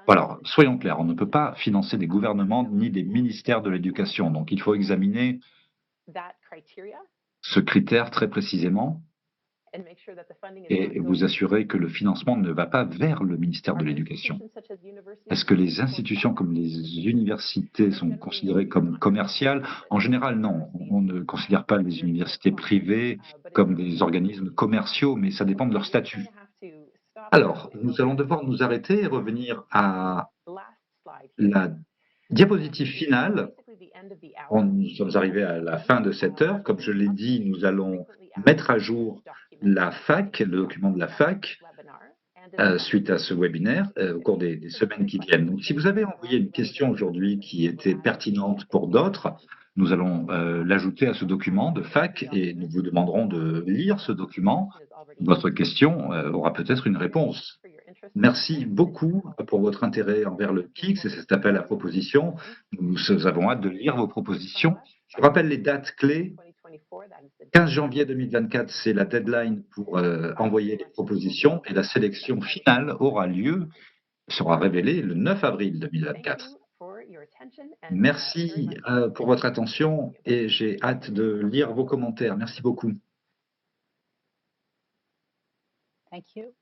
alors, soyons clairs, on ne peut pas financer des gouvernements ni des ministères de l'éducation. Donc, il faut examiner ce critère très précisément et vous assurer que le financement ne va pas vers le ministère de l'Éducation. Est-ce que les institutions comme les universités sont considérées comme commerciales? En général, non. On ne considère pas les universités privées comme des organismes commerciaux, mais ça dépend de leur statut. Alors, nous allons devoir nous arrêter et revenir à la diapositive finale. Nous sommes arrivés à la fin de cette heure. Comme je l'ai dit, nous allons mettre à jour la fac, le document de la fac, suite à ce webinaire au cours des semaines qui viennent. Donc, si vous avez envoyé une question aujourd'hui qui était pertinente pour d'autres, nous allons l'ajouter à ce document de fac et nous vous demanderons de lire ce document. Votre question aura peut-être une réponse. Merci beaucoup pour votre intérêt envers le KICS et cet appel à propositions. Nous avons hâte de lire vos propositions. Je rappelle les dates clés. 15 janvier 2024, c'est la deadline pour envoyer les propositions et la sélection finale sera révélée le 9 avril 2024. Merci pour votre attention et j'ai hâte de lire vos commentaires. Merci beaucoup. Thank you.